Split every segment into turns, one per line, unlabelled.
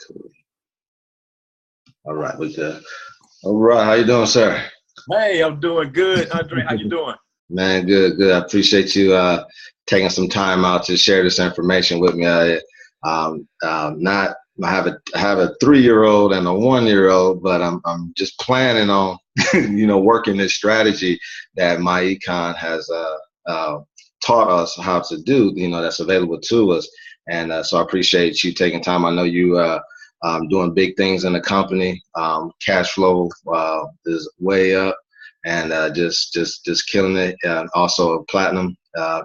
Cool. All right, we good. All right, how you doing, sir?
Hey, I'm doing good. Andre, how you doing?
Man, good, good. I appreciate you taking some time out to share this information with me. I have a 3-year-old and a 1-year-old, but I'm just planning on working this strategy that my econ has taught us how to do. That's available to us, and so I appreciate you taking time. I know you doing big things in the company. Cash flow is way up. And just killing it. Also a platinum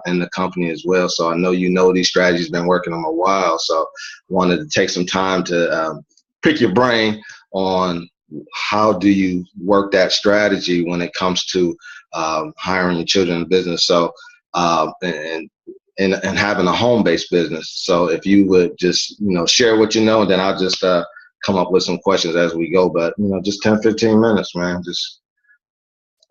in the company as well. So I know these strategies, been working on a while. So wanted to take some time to pick your brain on how do you work that strategy when it comes to hiring your children in business. So and having a home-based business. So if you would just share what you know, and then I'll just come up with some questions as we go. But just 10-15 minutes, man. Just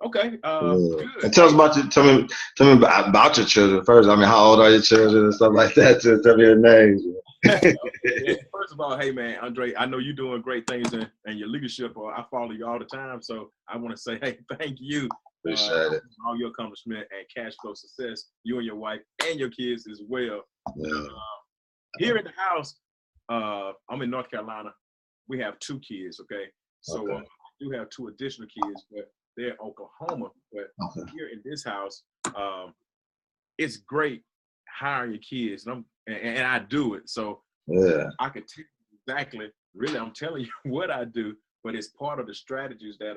okay.
yeah.
Good.
And tell us about tell me about your children first. I mean, how old are your children and stuff like that? To tell me their names.
Yeah, first of all, hey man, Andre, I know you're doing great things in your leadership. I follow you all the time, so I want to say, hey, thank you.
Appreciate it.
All your accomplishment and cash flow success, you and your wife and your kids as well.
Yeah.
Here in the house, I'm in North Carolina. We have 2 kids. Okay, so
Okay.
I do have 2 additional kids, but they're in Oklahoma. But here in this house, it's great hiring your kids, and I do it. So
Yeah.
I could tell you exactly. Really, I'm telling you what I do, but it's part of the strategies that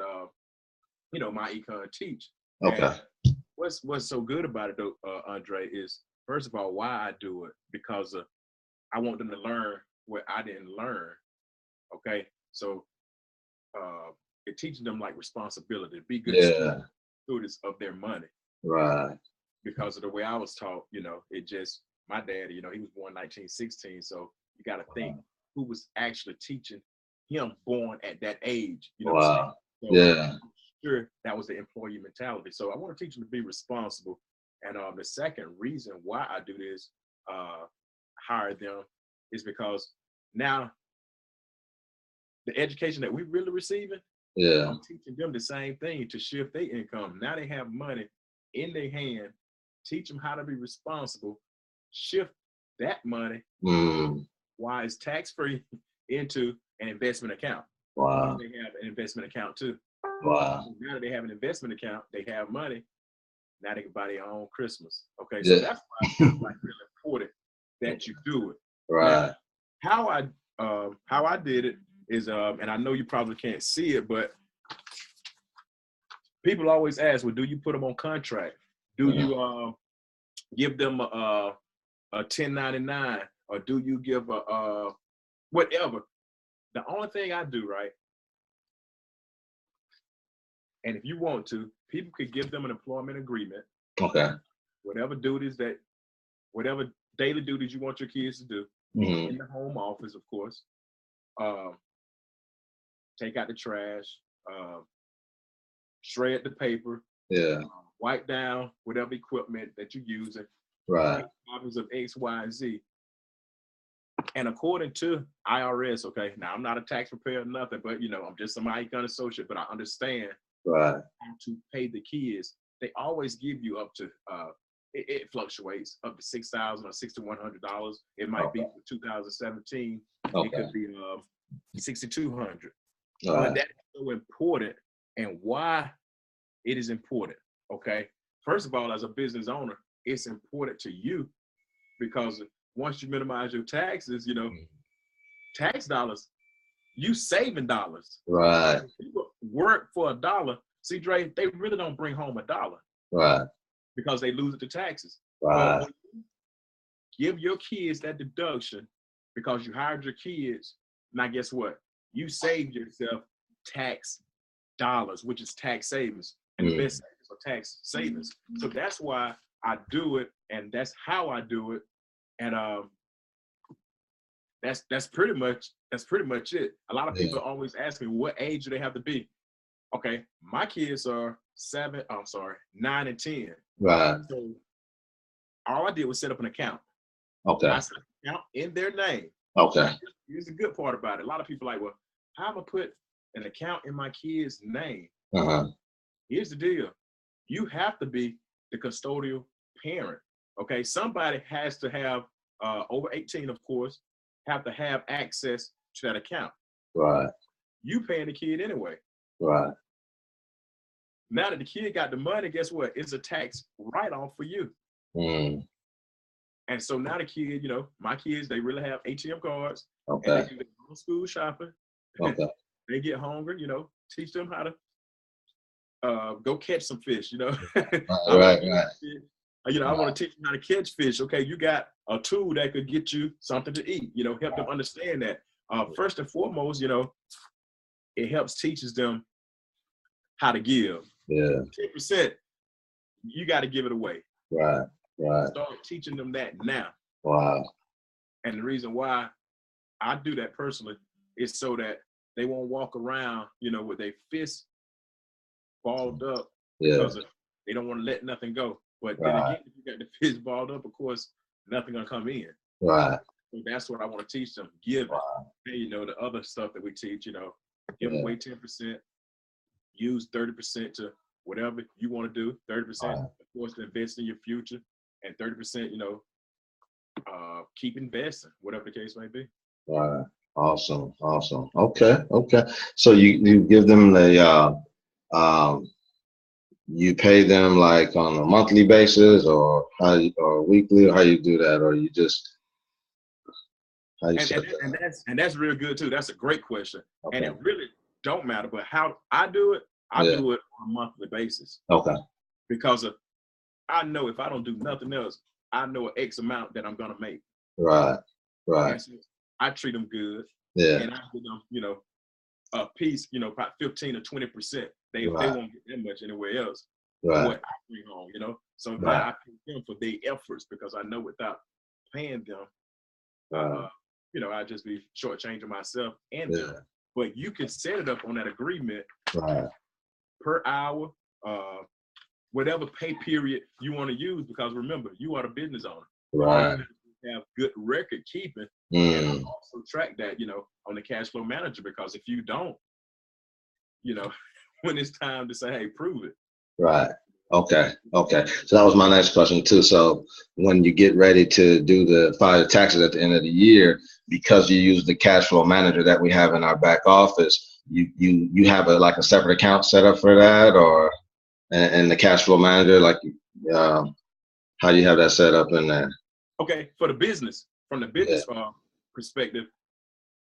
my econ teach.
Okay.
And what's so good about it though, Andre, is first of all why I do it, because I want them to learn what I didn't learn. Okay, so it teaches them like responsibility, be good stewards of their money.
Right.
Because of the way I was taught, it just, my dad, he was born 1916, so you got to think who was actually teaching him born at that age. You know what I'm saying? So
Yeah.
I'm sure that was the employee mentality. So I want to teach them to be responsible. And the second reason why I do this, hire them, is because now the education that we're really receiving, I'm teaching them the same thing to shift their income. Now they have money in their hand. Teach them how to be responsible. Shift that money while it's tax-free into an investment account.
Wow.
They have an investment account too.
Wow.
So now that they have an investment account, they have money. Now they can buy their own Christmas. Okay,
Yeah.
so that's why it's like really important that you do it.
Right.
Now, how I did it is, and I know you probably can't see it, but people always ask, well, do you put them on contract? Do you give them a 1099, or do you give a whatever? The only thing I do, right, and if you want to, people could give them an employment agreement.
Okay.
Whatever daily duties you want your kids to do in the home office, of course. Take out the trash, shred the paper, wipe down whatever equipment that you're using,
right?
Copies of X, Y, and Z. And according to IRS, okay, now I'm not a tax preparer or nothing, but I'm just some econ associate, but I understand how to pay the kids. They always give you up to it fluctuates up to $6,000 or $6,100. It might be for 2017. It could be $6,200. But that's so important, and why it is important. Okay, first of all, as a business owner, it's important to you because once you minimize your taxes, tax dollars, you saving dollars.
Right.
People work for $1. See, Dre, they really don't bring home $1.
Right.
Because they lose it to taxes.
Right.
But give your kids that deduction because you hired your kids. Now, guess what? You saved yourself tax dollars, which is tax savings. And the best savings are tax savings. So that's why I do it, and that's how I do it. And that's pretty much it. A lot of people always ask me, what age do they have to be? Okay, my kids are 9 and 10.
Right.
So all I did was set up an account.
Okay.
I set up an account in their name.
Okay.
Here's the good part about it. A lot of people are like, well, how am I put an account in my kid's name? Here's the deal. You have to be the custodial parent. Okay. Somebody has to have over 18, of course, have to have access to that account.
Right.
You paying the kid anyway.
Right.
Now that the kid got the money, guess what? It's a tax write-off for you. And so now the kid, you know, my kids, they really have ATM cards.
Okay.
And they do their own school shopping.
Okay.
They get hungry, you know, teach them how to go catch some fish, you know.
Right.
You know, I want to teach them how to catch fish. Okay, you got a tool that could get you something to eat, you know, help them understand that. First and foremost, you know, it helps teaches them how to give.
Yeah.
10%, you got to give it away.
Right.
Start teaching them that now.
Wow.
And the reason why I do that personally is so that they won't walk around, you know, with their fists balled up because they don't want to let nothing go. But then again, if you got the fist balled up, of course, nothing gonna come in.
Right.
So that's what I want to teach them. Give it. And, you know, the other stuff that we teach, you know, give away 10%, use 30% to whatever you want to do. 30%, of course, to invest in your future, and 30%, you know, keep investing, whatever the case may be.
Right. Awesome. Okay. So you give them the you pay them like on a monthly basis, or or weekly, or how you do that, or you just how you set that?
And that's real good too. That's a great question, and it really don't matter. But how I do it, I do it on a monthly basis.
Okay.
Because I know if I don't do nothing else, I know an X amount that I'm gonna make.
Right.
And so I treat them good.
Yeah.
And I give them, you know, a piece, you know, about 15 or 20%. They won't get that much anywhere else.
Right.
What I bring home, you know. So now I pay them for their efforts, because I know without paying them, you know, I'd just be shortchanging myself and them. But you can set it up on that agreement per hour, whatever pay period you want to use, because remember, you are the business owner.
Right.
You have good record keeping, and I also track that, you know, on the cash flow manager, because if you don't, you know, when it's time to say, hey, prove it.
Right. Okay. So that was my next question too. So when you get ready to file the taxes at the end of the year, because you use the cash flow manager that we have in our back office, you have a separate account set up for that, or and the cash flow manager, like how do you have that set up in there?
Okay, for the business, from the business perspective,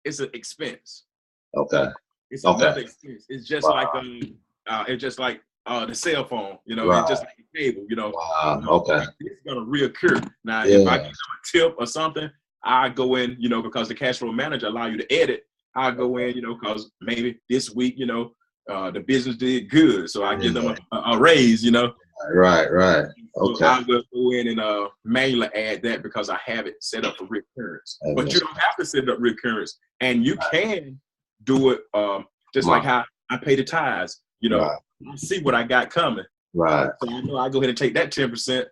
it's an expense.
Okay.
It's another expense. It's just like the cell phone, you know, it's just like the cable, you know. It's gonna reoccur. Now, if I give them a tip or something, I go in, you know, because the cash flow manager allow you to edit. I go in, you know, because maybe this week, you know, the business did good, so I give them a raise, you know.
Right.
So I will go in and manually add that, because I have it set up for recurrence. But you don't have to set up recurrence, and you can do it just like how I pay the tithes. You know, I see what I got coming.
Right.
So you know, I go ahead and take that 10%.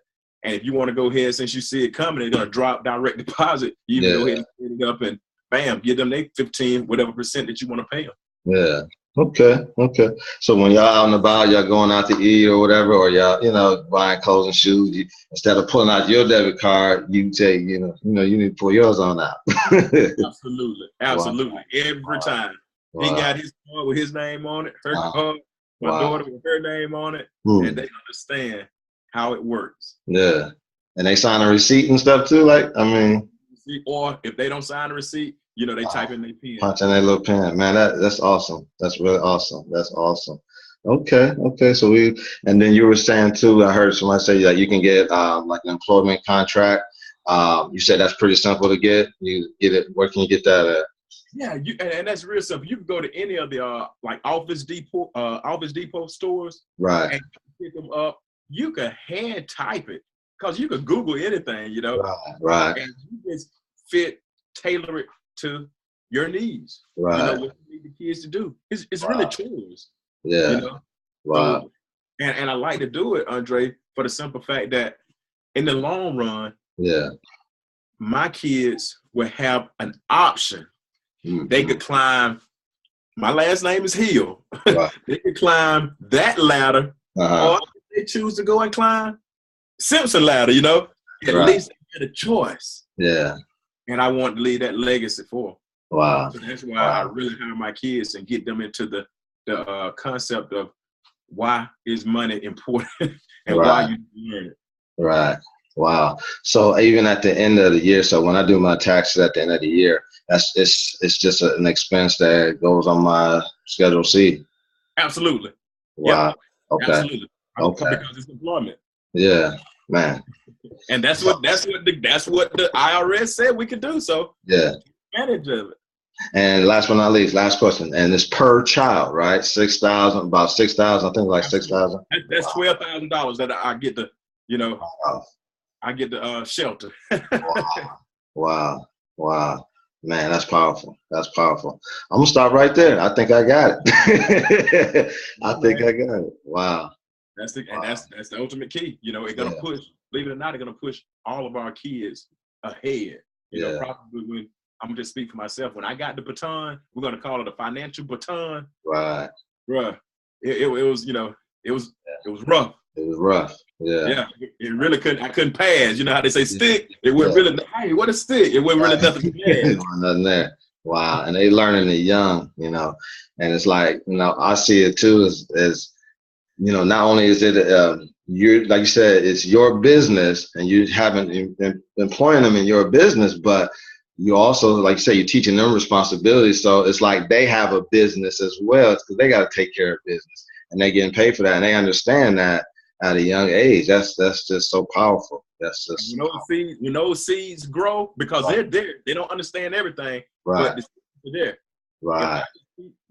And if you want to go ahead, since you see it coming, they're gonna drop direct deposit. You can go ahead and set it up and bam, give them their 15 whatever percent that you want to pay them.
Yeah. Okay. So when y'all out and about, y'all going out to eat or whatever, or y'all, you know, buying clothes and shoes, instead of pulling out your debit card, you take, you need to pull yours on out.
Absolutely. Every time. He got his card with his name on it, her card, my daughter with her name on it, and they understand how it works. Yeah.
And they sign a receipt and stuff too, like, I mean.
Or if they don't sign a receipt, you know, they type in their pen.
Punch in their little pen. Man, that's awesome. That's really awesome. That's awesome. Okay. So and then you were saying too, I heard somebody say that you can get like an employment contract. You said that's pretty simple to get. You get it. Where can you get that at?
Yeah, and that's real simple. You can go to any of the like Office Depot stores,
right,
and pick them up. You can hand type it, because you can Google anything, you know.
Right.
And you just tailor it to your needs.
Right.
You know what you need the kids to do. It's really chores.
Yeah.
You know?
Wow.
So, and I like to do it, Andre, for the simple fact that in the long run, my kids will have an option. They could climb, my last name is Hill.
Right.
They could climb that ladder, or if they choose to go and climb Simpson ladder, you know, at least they get a choice.
Yeah.
And I want to leave that legacy for them.
Wow.
So that's why I really hire my kids and get them into the concept of why is money important and why you learn it.
Right. Wow. So even at the end of the year, so when I do my taxes at the end of the year, it's just an expense that goes on my Schedule C.
Absolutely.
Wow.
Yep.
Okay.
Absolutely.
Okay.
Because it's employment.
Yeah, man.
And that's what the IRS said we could do. So
yeah,
advantage of it.
And last but not least, last question, and it's per child, right? 6,000, about 6,000. I think like 6,000.
That's $12,000 that I get to, you know, I get the shelter.
Wow. Man, that's powerful. That's powerful. I'm gonna stop right there. I think I got it. I think I got it. Wow.
That's the ultimate key. You know, it's gonna push. Believe it or not, it's gonna push all of our kids ahead. You know, probably when I'm gonna just speak for myself. When I got the baton, we're gonna call it a financial baton.
Right.
Bruh, it was, you know, it was rough.
It was rough. Yeah.
Yeah. It really I couldn't pass. You know how they say stick? It wasn't really, hey, what a stick? It wasn't really nothing to pass.
Nothing there. Wow. And they learning it young, you know. And it's like, you know, I see it too as you know, not only is it you like you said, it's your business and you haven't employing them in your business, but you also, like you say, you're teaching them responsibilities. So it's like they have a business as well because they got to take care of business and they're getting paid for that. And they understand that at a young age. That's just so powerful. That's just
when those seeds grow, because they're there. They don't understand everything, but they're there.
Right.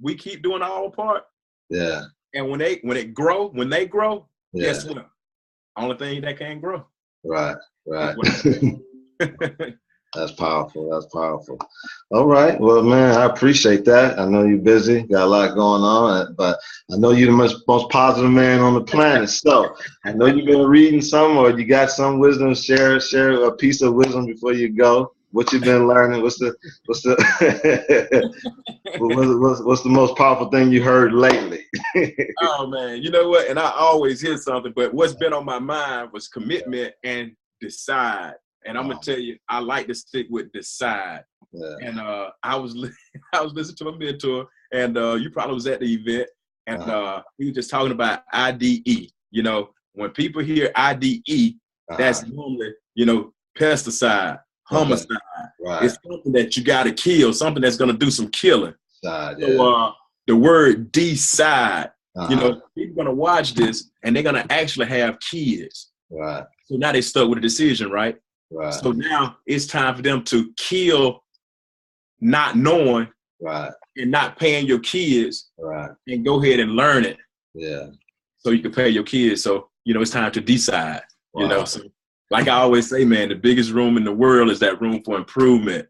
We keep doing our part.
Yeah.
And when they grow, guess what? Only thing that can grow.
Right. That's powerful. That's powerful. All right. Well, man, I appreciate that. I know you're busy, got a lot going on, but I know you're the most positive man on the planet. So I know you've been reading some, or you got some wisdom. Share a piece of wisdom before you go. What you've been learning? What's the what's the most powerful thing you heard lately?
Oh man, you know what? And I always hear something, but what's been on my mind was commitment and decide. And I'm gonna tell you, I like to stick with decide. Yeah. And I was listening to a mentor, and you probably was at the event, and he was just talking about IDE. You know, when people hear IDE, that's normally, you know, pesticide, homicide. Right. It's something that you got to kill, something that's gonna do some killing. So the word decide, you know, people gonna watch this, and they're gonna actually have kids.
Right.
So now they stuck with a decision, right? Right. So now it's time for them to kill not knowing and not paying your kids and go ahead and learn it.
Yeah. So
you can pay your kids. So, you know, it's time to decide, you know. So like I always say, man, the biggest room in the world is that room for improvement.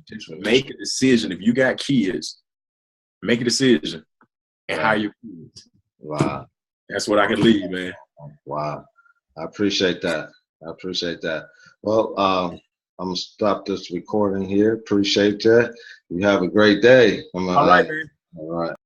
Just make a decision. If you got kids, make a decision and hire your kids.
Wow.
That's what I can leave, man.
Wow. I appreciate that. Well, I'm going to stop this recording here. Appreciate that. You have a great day.
All right, man.
All right.